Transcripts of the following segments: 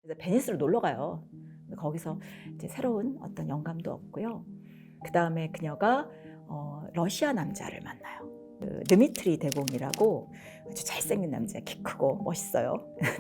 그래서 베니스로 놀러 가요. 거기서 이제 새로운 어떤 영감도 얻고요. 그 다음에 그녀가 러시아 남자를 만나요. 그 드미트리 대공이라고 아주 잘생긴 남자, 키 크고 멋있어요.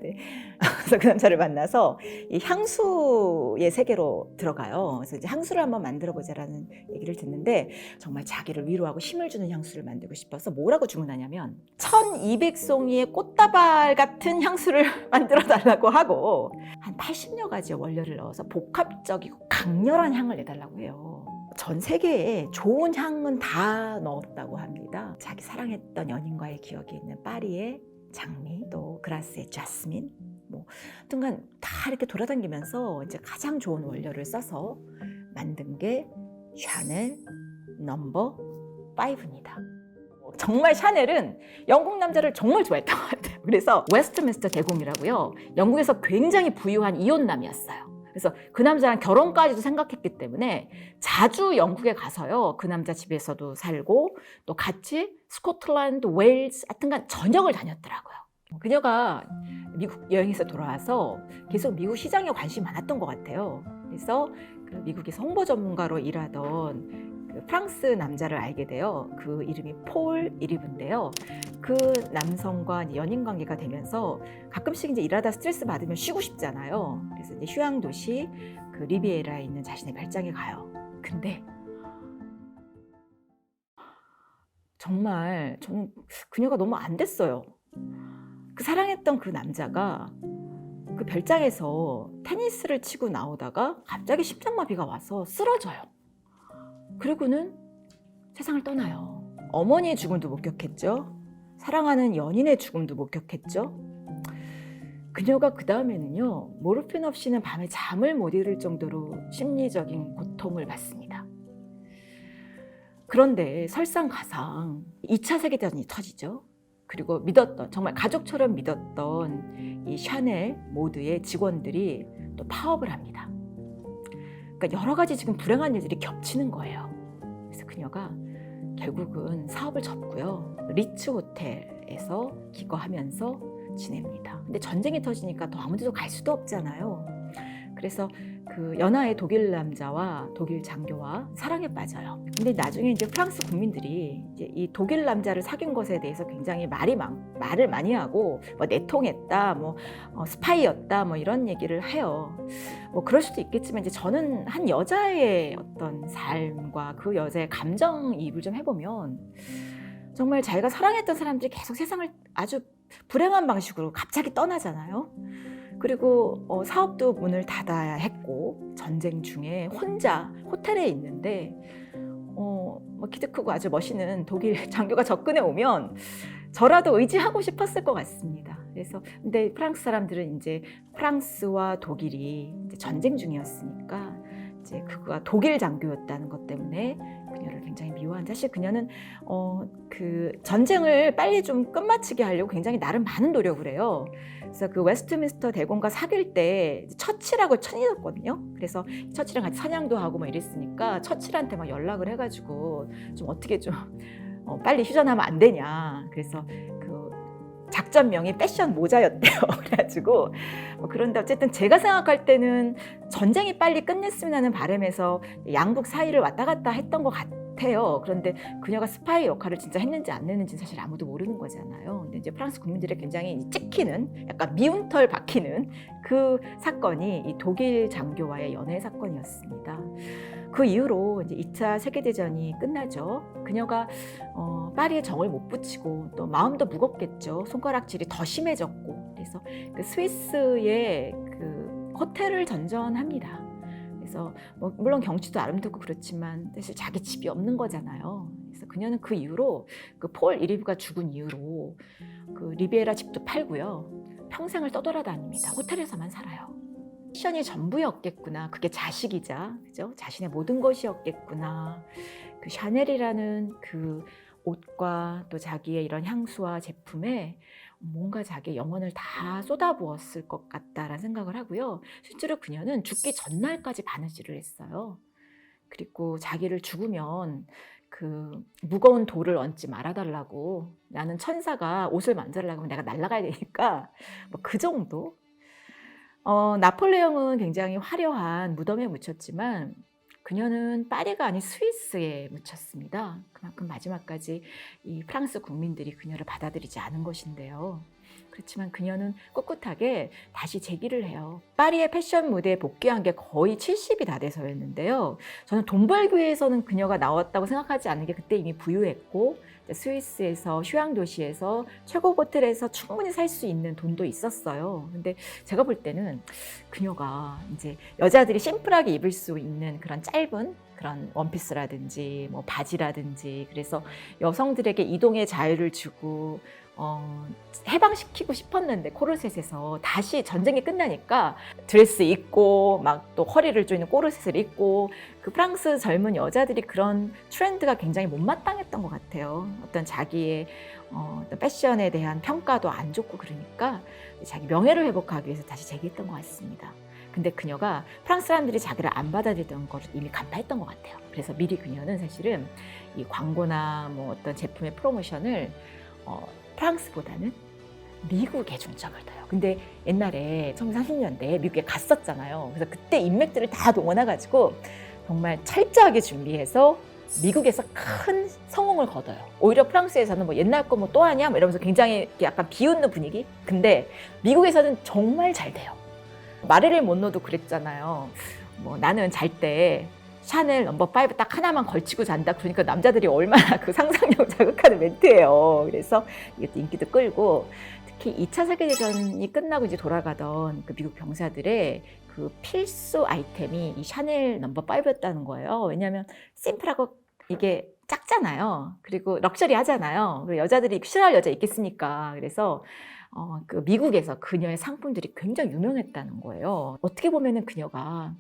네. 그래서 그 남자를 만나서 이 향수의 세계로 들어가요. 그래서 이제 향수를 한번 만들어 보자라는 얘기를 듣는데 정말 자기를 위로하고 힘을 주는 향수를 만들고 싶어서 뭐라고 주문하냐면 1200송이의 꽃다발 같은 향수를 만들어 달라고 하고 한 80여 가지의 원료를 넣어서 복합적이고 강렬한 향을 내달라고 해요. 전 세계에 좋은 향은 다 넣었다고 합니다. 자기 사랑했던 연인과의 기억이 있는 파리의 장미, 또 그라스의 자스민, 하여튼간 다 이렇게 돌아다니면서 이제 가장 좋은 원료를 써서 만든 게 샤넬 넘버 5입니다. 정말 샤넬은 영국 남자를 정말 좋아했던 것 같아요. 그래서 웨스트민스터 대공이라고요. 영국에서 굉장히 부유한 이혼남이었어요. 그래서 그 남자랑 결혼까지도 생각했기 때문에 자주 영국에 가서요. 그 남자 집에서도 살고 또 같이 스코틀랜드, 웨일즈 하여튼간 전역을 다녔더라고요. 그녀가 미국 여행에서 돌아와서 계속 미국 시장에 관심이 많았던 것 같아요. 그래서 그 미국에서 홍보 전문가로 일하던 그 프랑스 남자를 알게 돼요. 그 이름이 폴 이리브인데요. 그 남성과 연인 관계가 되면서 가끔씩 이제 일하다 스트레스 받으면 쉬고 싶잖아요. 그래서 이제 휴양 도시 그 리비에라에 있는 자신의 별장에 가요. 근데 정말 저는 그녀가 너무 안 됐어요. 그 사랑했던 그 남자가 그 별장에서 테니스를 치고 나오다가 갑자기 심장마비가 와서 쓰러져요. 그리고는 세상을 떠나요. 어머니의 죽음도 목격했죠. 사랑하는 연인의 죽음도 목격했죠. 그녀가 그 다음에는요, 모르핀 없이는 밤에 잠을 못 이룰 정도로 심리적인 고통을 받습니다. 그런데 설상가상 2차 세계대전이 터지죠. 그리고 믿었던, 정말 가족처럼 믿었던 이 샤넬 모드의 직원들이 또 파업을 합니다. 그러니까 여러 가지 지금 불행한 일들이 겹치는 거예요. 그래서 그녀가 결국은 사업을 접고요. 리츠 호텔에서 기거하면서 지냅니다. 근데 전쟁이 터지니까 더 아무 데도 갈 수도 없잖아요. 그래서 그 연하의 독일 남자와 독일 장교와 사랑에 빠져요. 근데 나중에 이제 프랑스 국민들이 이제 이 독일 남자를 사귄 것에 대해서 굉장히 말을 많이 하고 내통했다, 스파이였다, 이런 얘기를 해요. 그럴 수도 있겠지만 이제 저는 한 여자의 어떤 삶과 그 여자의 감정이입을 좀 해보면 정말 자기가 사랑했던 사람들이 계속 세상을 아주 불행한 방식으로 갑자기 떠나잖아요. 그리고 사업도 문을 닫아야 했고 전쟁 중에 혼자 호텔에 있는데 키도 크고 아주 멋있는 독일 장교가 접근해 오면 저라도 의지하고 싶었을 것 같습니다. 그래서 근데 프랑스 사람들은 이제 프랑스와 독일이 이제 전쟁 중이었으니까 이제 그가 독일 장교였다는 것 때문에 그녀를 굉장히 미워한다. 사실 그녀는 그 전쟁을 빨리 좀 끝마치게 하려고 굉장히 나름 많은 노력을 해요. 그래서 그 웨스트민스터 대공과 사귈 때 처칠하고 친해졌거든요. 그래서 처칠이랑 같이 사냥도 하고 이랬으니까 처칠한테 막 연락을 해가지고 좀 어떻게 좀 빨리 휴전하면 안 되냐. 그래서 그 작전명이 패션 모자였대요. 그래가지고 그런데 어쨌든 제가 생각할 때는 전쟁이 빨리 끝냈으면 하는 바람에서 양국 사이를 왔다 갔다 했던 것 같아요. 그런데 그녀가 스파이 역할을 진짜 했는지 안 했는지 사실 아무도 모르는 거잖아요. 근데 이제 프랑스 국민들이 굉장히 찍히는, 약간 미운 털 박히는 그 사건이 이 독일 장교와의 연애 사건이었습니다. 그 이후로 이제 2차 세계대전이 끝나죠. 그녀가 파리에 정을 못 붙이고 또 마음도 무겁겠죠. 손가락질이 더 심해졌고, 그래서 그 스위스의 그 호텔을 전전합니다. 그래서 물론 경치도 아름답고 그렇지만 사실 자기 집이 없는 거잖아요. 그래서 그녀는 그 이후로 그 폴 이리브가 죽은 이후로 그 리비에라 집도 팔고요. 평생을 떠돌아다닙니다. 호텔에서만 살아요. 패션이 전부였겠구나. 그게 자식이자, 그죠? 자신의 모든 것이었겠구나. 그 샤넬이라는 그 옷과 또 자기의 이런 향수와 제품에 뭔가 자기의 영혼을 다 쏟아부었을 것 같다라는 생각을 하고요. 실제로 그녀는 죽기 전날까지 바느질을 했어요. 그리고 자기를 죽으면 그 무거운 돌을 얹지 말아달라고, 나는 천사가 옷을 만져달라고 하면 내가 날아가야 되니까 그 정도. 나폴레옹은 굉장히 화려한 무덤에 묻혔지만 그녀는 파리가 아닌 스위스에 묻혔습니다. 그만큼 마지막까지 이 프랑스 국민들이 그녀를 받아들이지 않은 것인데요. 그렇지만 그녀는 꿋꿋하게 다시 재기를 해요. 파리의 패션 무대에 복귀한 게 거의 70이 다 돼서였는데요. 저는 돈 벌기 위해서는 그녀가 나왔다고 생각하지 않는 게 그때 이미 부유했고 스위스에서 휴양 도시에서 최고 호텔에서 충분히 살 수 있는 돈도 있었어요. 근데 제가 볼 때는 그녀가 이제 여자들이 심플하게 입을 수 있는 그런 짧은 그런 원피스라든지 뭐 바지라든지 그래서 여성들에게 이동의 자유를 주고 해방시키고 싶었는데 코르셋에서 다시 전쟁이 끝나니까 드레스 입고 막 또 허리를 조이는 코르셋을 입고 그 프랑스 젊은 여자들이 그런 트렌드가 굉장히 못마땅했던 것 같아요. 어떤 자기의 어떤 패션에 대한 평가도 안 좋고 그러니까 자기 명예를 회복하기 위해서 다시 재기했던 것 같습니다. 근데 그녀가 프랑스 사람들이 자기를 안 받아들이던 걸 이미 간파했던 것 같아요. 그래서 미리 그녀는 사실은 이 광고나 뭐 어떤 제품의 프로모션을 프랑스보다는 미국에 중점을 둬요. 근데 옛날에 1930년대에 미국에 갔었잖아요. 그래서 그때 인맥들을 다 동원해가지고 정말 철저하게 준비해서 미국에서 큰 성공을 거둬요. 오히려 프랑스에서는 뭐 옛날 거 뭐 또 하냐? 뭐 이러면서 굉장히 약간 비웃는 분위기? 근데 미국에서는 정말 잘 돼요. 마릴린 monroe도 그랬잖아요. 뭐 나는 잘 때 샤넬 넘버 5 딱 하나만 걸치고 잔다. 그러니까 남자들이 얼마나 그 상상력 자극하는 멘트예요. 그래서 이것도 인기도 끌고 특히 2차 세계대전이 끝나고 이제 돌아가던 그 미국 병사들의 그 필수 아이템이 이 샤넬 넘버 5였다는 거예요. 왜냐하면 심플하고 이게 작잖아요. 그리고 럭셔리 하잖아요. 여자들이 싫어할 여자 있겠습니까? 그래서 그 미국에서 그녀의 상품들이 굉장히 유명했다는 거예요. 어떻게 보면은 그녀가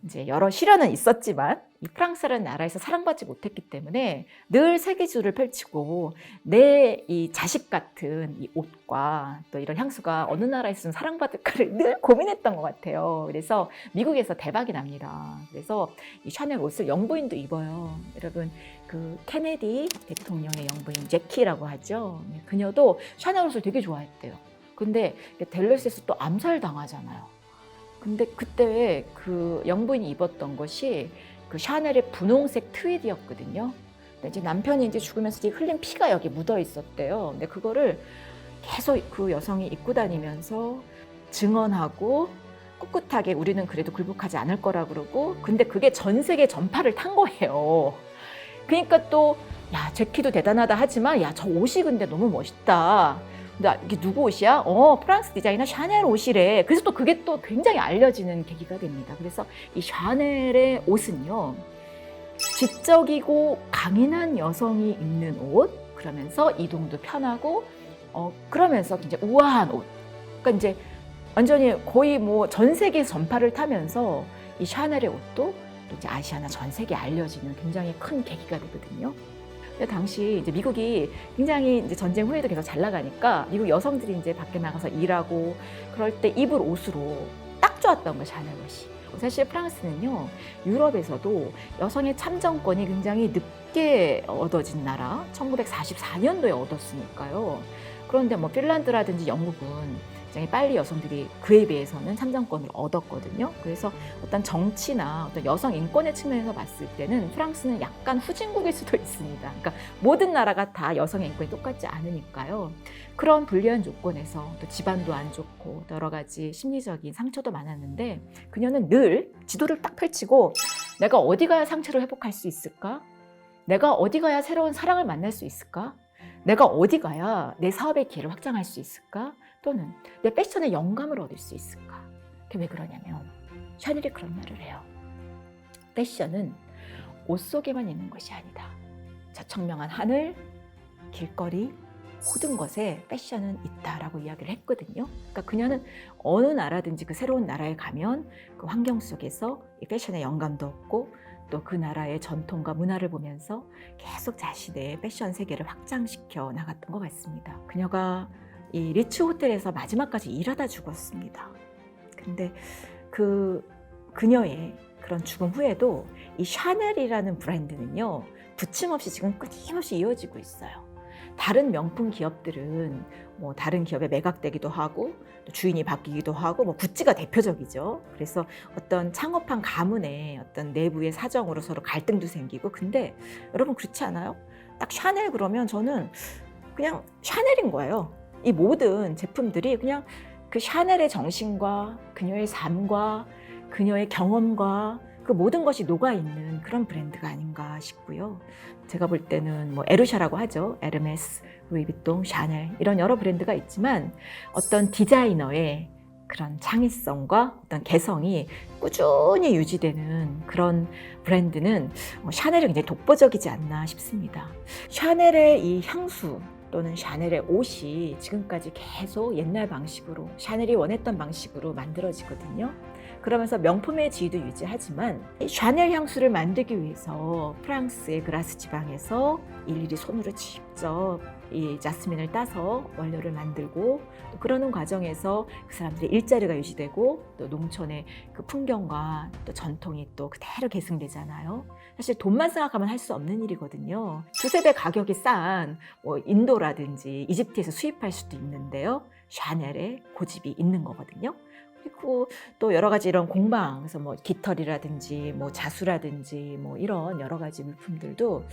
이제 여러 시련은 있었지만 이 프랑스라는 나라에서 사랑받지 못했기 때문에 늘 세계주를 펼치고 내 이 자식 같은 이 옷과 또 이런 향수가 어느 나라에서는 사랑받을까를 늘 고민했던 것 같아요. 그래서 미국에서 대박이 납니다. 그래서 이 샤넬 옷을 영부인도 입어요. 여러분 그 케네디 대통령의 영부인 제키라고 하죠. 그녀도 샤넬 옷을 되게 좋아했대요. 근데 댈러스에서 또 암살당하잖아요. 근데 그때 그 영부인이 입었던 것이 그 샤넬의 분홍색 트위드였거든요. 근데 이제 남편이 이제 죽으면서 흘린 피가 여기 묻어 있었대요. 근데 그거를 계속 그 여성이 입고 다니면서 증언하고 꿋꿋하게 우리는 그래도 굴복하지 않을 거라 그러고 근데 그게 전 세계 전파를 탄 거예요. 그러니까 또 야, 제키도 대단하다 하지만 야, 저 옷이 근데 너무 멋있다. 근데 이게 누구 옷이야? 프랑스 디자이너 샤넬 옷이래. 그래서 또 그게 또 굉장히 알려지는 계기가 됩니다. 그래서 이 샤넬의 옷은요, 지적이고 강인한 여성이 입는 옷, 그러면서 이동도 편하고, 그러면서 이제 우아한 옷. 그러니까 이제 완전히 거의 뭐 전 세계 전파를 타면서 이 샤넬의 옷도 또 이제 아시아나 전 세계에 알려지는 굉장히 큰 계기가 되거든요. 근데 당시 이제 미국이 굉장히 이제 전쟁 후에도 계속 잘 나가니까 미국 여성들이 이제 밖에 나가서 일하고 그럴 때 입을 옷으로 딱 좋았던 거예요, 샤넬 옷이. 사실 프랑스는요, 유럽에서도 여성의 참정권이 굉장히 늦게 얻어진 나라, 1944년도에 얻었으니까요. 그런데 뭐 핀란드라든지 영국은 굉장히 빨리 여성들이 그에 비해서는 참정권을 얻었거든요. 그래서 어떤 정치나 어떤 여성 인권의 측면에서 봤을 때는 프랑스는 약간 후진국일 수도 있습니다. 그러니까 모든 나라가 다 여성의 인권이 똑같지 않으니까요. 그런 불리한 조건에서 또 집안도 안 좋고 여러 가지 심리적인 상처도 많았는데 그녀는 늘 지도를 딱 펼치고 내가 어디 가야 상처를 회복할 수 있을까? 내가 어디 가야 새로운 사랑을 만날 수 있을까? 내가 어디 가야 내 사업의 기회를 확장할 수 있을까? 또는 내 패션에 영감을 얻을 수 있을까? 그게 왜 그러냐면 샤넬이 그런 말을 해요. 패션은 옷 속에만 있는 것이 아니다. 저 청명한 하늘, 길거리, 모든 것에 패션은 있다라고 이야기를 했거든요. 그러니까 그녀는 어느 나라든지 그 새로운 나라에 가면 그 환경 속에서 이 패션의 영감도 얻고 또 그 나라의 전통과 문화를 보면서 계속 자신의 패션 세계를 확장시켜 나갔던 것 같습니다. 그녀가 이 리츠 호텔에서 마지막까지 일하다 죽었습니다. 근데 그녀의 그런 죽음 후에도 이 샤넬이라는 브랜드는요, 부침없이 지금 끊임없이 이어지고 있어요. 다른 명품 기업들은 뭐 다른 기업에 매각되기도 하고 또 주인이 바뀌기도 하고 뭐 구찌가 대표적이죠. 그래서 어떤 창업한 가문의 어떤 내부의 사정으로 서로 갈등도 생기고. 근데 여러분 그렇지 않아요? 딱 샤넬 그러면 저는 그냥 샤넬인 거예요. 이 모든 제품들이 그냥 그 샤넬의 정신과 그녀의 삶과 그녀의 경험과 그 모든 것이 녹아있는 그런 브랜드가 아닌가 싶고요. 제가 볼 때는 뭐 에르샤라고 하죠. 에르메스, 루이비통, 샤넬 이런 여러 브랜드가 있지만 어떤 디자이너의 그런 창의성과 어떤 개성이 꾸준히 유지되는 그런 브랜드는 샤넬이 굉장히 독보적이지 않나 싶습니다. 샤넬의 이 향수 또는 샤넬의 옷이 지금까지 계속 옛날 방식으로 샤넬이 원했던 방식으로 만들어지거든요. 그러면서 명품의 지위도 유지하지만 이 샤넬 향수를 만들기 위해서 프랑스의 그라스 지방에서 일일이 손으로 직접 이 자스민을 따서 원료를 만들고 또 그러는 과정에서 그 사람들의 일자리가 유지되고 또 농촌의 그 풍경과 또 전통이 또 그대로 계승되잖아요. 사실 돈만 생각하면 할 수 없는 일이거든요. 두세 배 가격이 싼 뭐 인도라든지 이집트에서 수입할 수도 있는데요. 샤넬의 고집이 있는 거거든요. 그리고 또 여러 가지 이런 공방, 그래서 뭐 깃털이라든지 뭐 자수라든지 뭐 이런 여러 가지 물품들도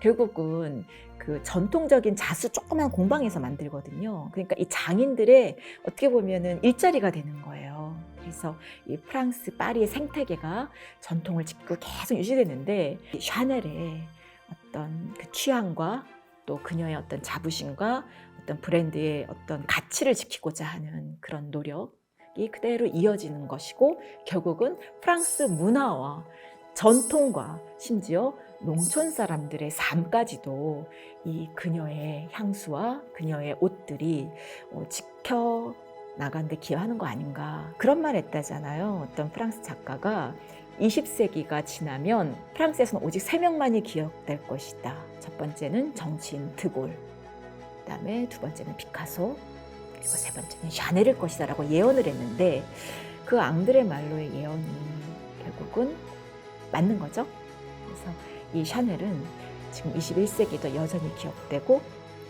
결국은 그 전통적인 자수 조그만 공방에서 만들거든요. 그러니까 이 장인들의 어떻게 보면은 일자리가 되는 거예요. 그래서 이 프랑스 파리의 생태계가 전통을 짚고 계속 유지되는데 이 샤넬의 어떤 그 취향과 또 그녀의 어떤 자부심과 어떤 브랜드의 어떤 가치를 지키고자 하는 그런 노력이 그대로 이어지는 것이고 결국은 프랑스 문화와 전통과 심지어 농촌 사람들의 삶까지도 이 그녀의 향수와 그녀의 옷들이 지켜 나간 데 기여하는 거 아닌가 그런 말 했다잖아요. 어떤 프랑스 작가가 20세기가 지나면 프랑스에서는 오직 3명만이 기억될 것이다. 첫 번째는 정치인 드골, 그다음에 두 번째는 피카소, 그리고 세 번째는 샤넬일 것이다 라고 예언을 했는데 그 앙드레 말로의 예언이 결국은 맞는 거죠. 그래서 이 샤넬은 지금 21세기도 여전히 기억되고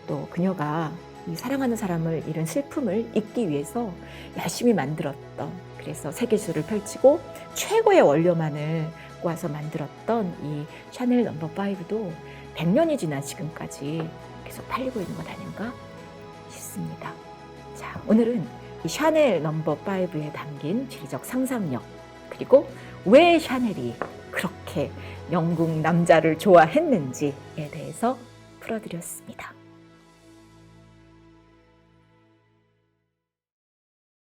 또 그녀가 이 사랑하는 사람을 잃은 슬픔을 잊기 위해서 열심히 만들었던, 그래서 세계수를 펼치고 최고의 원료만을 모아서 만들었던 이 샤넬 넘버 5도 100년이 지난 지금까지 계속 팔리고 있는 것 아닌가 싶습니다. 자, 오늘은 이 샤넬 넘버 5에 담긴 지리적 상상력, 그리고 왜 샤넬이 그렇게 영국 남자를 좋아했는지에 대해서 풀어드렸습니다.